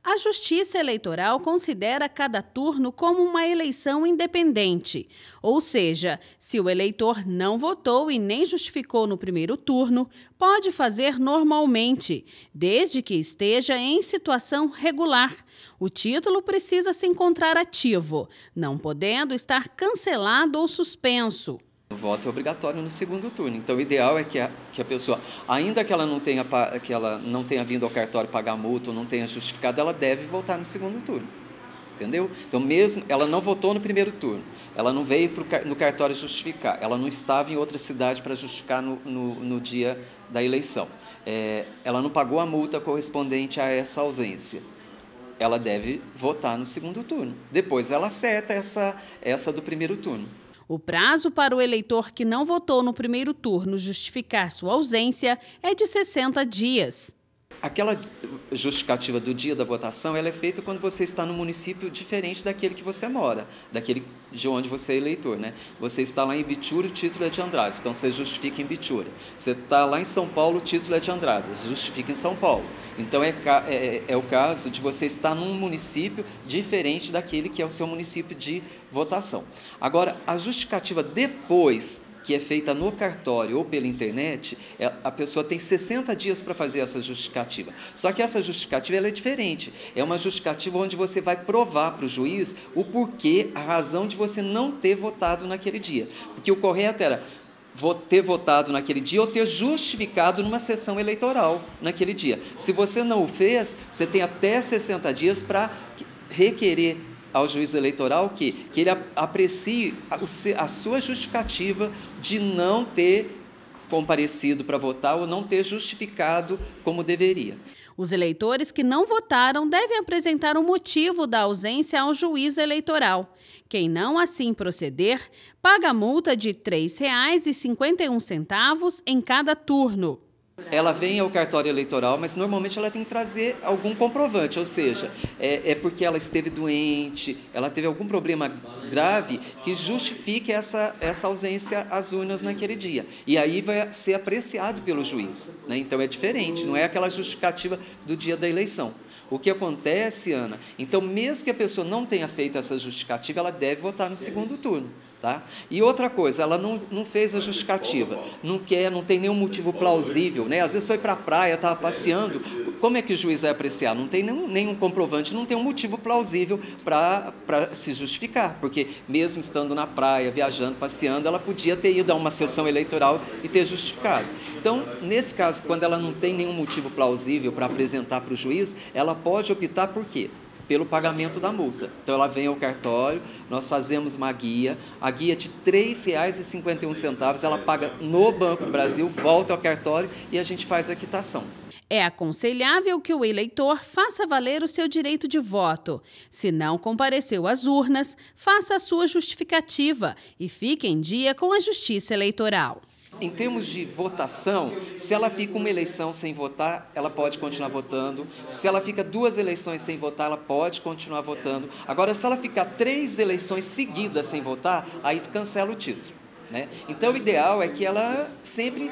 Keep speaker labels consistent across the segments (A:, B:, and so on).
A: A Justiça Eleitoral considera cada turno como uma eleição independente, ou seja, se o eleitor não votou e nem justificou no primeiro turno, pode fazer normalmente, desde que esteja em situação regular. O título precisa se encontrar ativo, não podendo estar cancelado ou suspenso.
B: O voto é obrigatório no segundo turno, então o ideal é que a pessoa, ainda que ela não tenha vindo ao cartório pagar multa ou não tenha justificado, ela deve votar no segundo turno, entendeu? Então mesmo ela não votou no primeiro turno, ela não veio no cartório justificar, ela não estava em outra cidade para justificar no dia da eleição, ela não pagou a multa correspondente a essa ausência, ela deve votar no segundo turno, depois ela acerta essa do primeiro turno.
A: O prazo para o eleitor que não votou no primeiro turno justificar sua ausência é de 60 dias.
B: Aquela justificativa do dia da votação, ela é feita quando você está num município diferente daquele que você mora, daquele de onde você é eleitor, né? Você está lá em Bitura, o título é de Andradas, então você justifica em Bitura. Você está lá em São Paulo, o título é de Andradas, justifica em São Paulo. Então é o caso de você estar num município diferente daquele que é o seu município de votação. Agora, a justificativa depois que é feita no cartório ou pela internet, a pessoa tem 60 dias para fazer essa justificativa. Só que essa justificativa ela é diferente. É uma justificativa onde você vai provar para o juiz o porquê, a razão de você não ter votado naquele dia. Porque o correto era ter votado naquele dia ou ter justificado numa sessão eleitoral naquele dia. Se você não o fez, você tem até 60 dias para requerer ao juiz eleitoral que ele aprecie a sua justificativa de não ter comparecido para votar ou não ter justificado como deveria.
A: Os eleitores que não votaram devem apresentar o motivo da ausência ao juiz eleitoral. Quem não assim proceder, paga multa de R$ 3,51 em cada turno.
B: Ela vem ao cartório eleitoral, mas normalmente ela tem que trazer algum comprovante, ou seja, é porque ela esteve doente, ela teve algum problema grave que justifique essa ausência às urnas naquele dia. E aí vai ser apreciado pelo juiz, né? Então é diferente, não é aquela justificativa do dia da eleição. O que acontece, Ana, então mesmo que a pessoa não tenha feito essa justificativa, ela deve votar no segundo turno. Tá? E outra coisa, ela não fez a justificativa, não tem nenhum motivo plausível, né? Às vezes foi para a praia, estava passeando, como é que o juiz vai apreciar? Não tem nenhum comprovante, não tem um motivo plausível para se justificar, porque mesmo estando na praia, viajando, passeando, ela podia ter ido a uma sessão eleitoral e ter justificado. Então, nesse caso, quando ela não tem nenhum motivo plausível para apresentar para o juiz, ela pode optar por quê? Pelo pagamento da multa. Então, ela vem ao cartório, nós fazemos uma guia, a guia de R$ 3,51, ela paga no Banco do Brasil, volta ao cartório e a gente faz a quitação.
A: É aconselhável que o eleitor faça valer o seu direito de voto. Se não compareceu às urnas, faça a sua justificativa e fique em dia com a Justiça Eleitoral.
B: Em termos de votação, se ela fica uma eleição sem votar, ela pode continuar votando. Se ela fica 2 eleições sem votar, ela pode continuar votando. Agora, se ela ficar 3 eleições seguidas sem votar, aí tu cancela o título, né? Então, o ideal é que ela sempre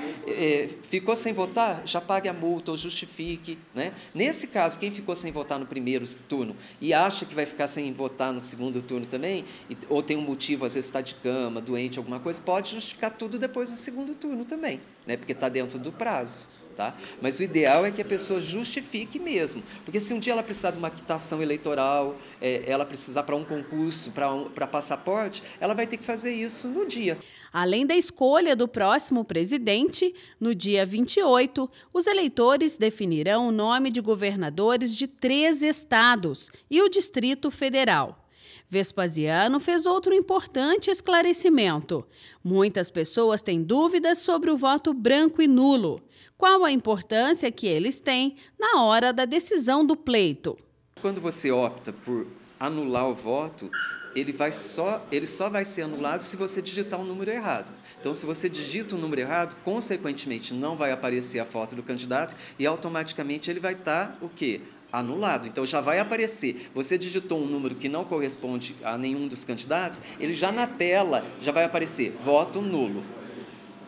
B: ficou sem votar, já pague a multa ou justifique, né? Nesse caso, quem ficou sem votar no primeiro turno e acha que vai ficar sem votar no segundo turno também, ou tem um motivo, às vezes está de cama, doente, alguma coisa, pode justificar tudo depois do segundo turno também, né? Porque está dentro do prazo. Tá? Mas o ideal é que a pessoa justifique mesmo, porque se um dia ela precisar de uma quitação eleitoral, ela precisar para um concurso, para passaporte, ela vai ter que fazer isso no dia.
A: Além da escolha do próximo presidente, no dia 28, os eleitores definirão o nome de governadores de 3 estados e o Distrito Federal. Vespasiano fez outro importante esclarecimento. Muitas pessoas têm dúvidas sobre o voto branco e nulo. Qual a importância que eles têm na hora da decisão do pleito?
B: Quando você opta por anular o voto, ele só vai ser anulado se você digitar um número errado. Então, se você digita um número errado, consequentemente não vai aparecer a foto do candidato e automaticamente ele vai estar o quê? Anulado. Então, já vai aparecer. Você digitou um número que não corresponde a nenhum dos candidatos, ele já na tela já vai aparecer voto nulo.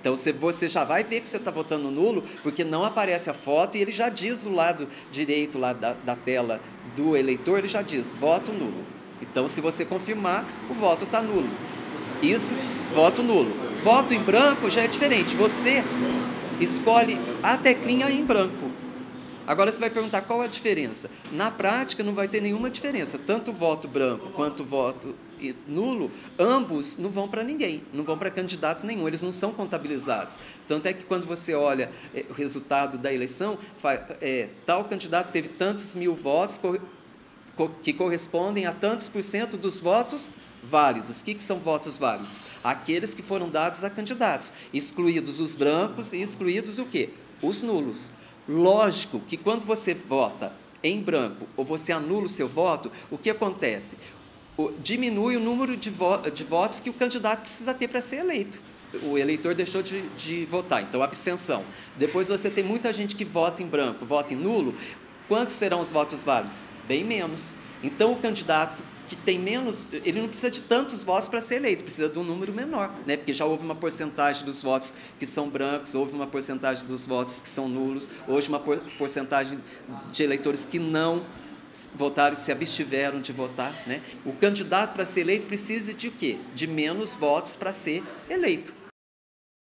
B: Então, você já vai ver que você está votando nulo, porque não aparece a foto e ele já diz do lado direito lá da tela do eleitor, ele já diz voto nulo. Então, se você confirmar, o voto está nulo. Isso, voto nulo. Voto em branco já é diferente. Você escolhe a teclinha em branco. Agora você vai perguntar qual a diferença. Na prática não vai ter nenhuma diferença. Tanto o voto branco quanto o voto nulo, ambos não vão para ninguém, não vão para candidato nenhum, eles não são contabilizados. Tanto é que quando você olha o resultado da eleição, tal candidato teve tantos mil votos que correspondem a tantos por cento dos votos válidos. O que são votos válidos? Aqueles que foram dados a candidatos, excluídos os brancos e excluídos o quê? Os nulos. Lógico que quando você vota em branco ou você anula o seu voto, o que acontece? Diminui o número de votos que o candidato precisa ter para ser eleito. O eleitor deixou de votar, então abstenção. Depois você tem muita gente que vota em branco, vota em nulo. Quantos serão os votos válidos? Bem menos. Então o candidato que tem menos, ele não precisa de tantos votos para ser eleito, precisa de um número menor, né? Porque já houve uma porcentagem dos votos que são brancos, houve uma porcentagem dos votos que são nulos, hoje uma porcentagem de eleitores que não votaram, que se abstiveram de votar, né? O candidato para ser eleito precisa de o quê? De menos votos para ser eleito.